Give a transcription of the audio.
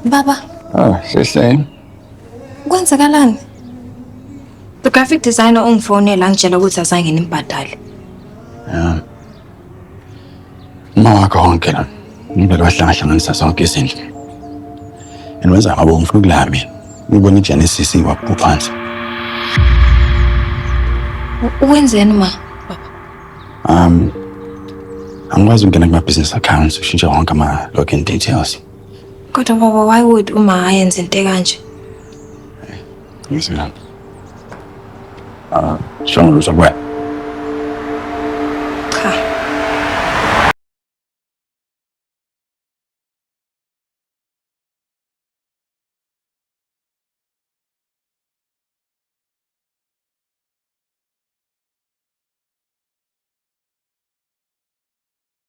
Baba, Oh, sisame. kwenzakalani? The graphic designer ungifonela angitshela ukuthi azange nimbhadale. Uma wakho wonke la. Ngibele wahlangahlanganisa zonke izinto. And wenza ngabo ngifuna ukulami. Ngibona iGenesis waphu phansi. Wenzeni ma? Angikwazi ukungena kuma-business accounts ushintsha wonke ama-login details. Kodwa baba, why would uma ayenze into kanje? Ngizina. Shongo luzokwe.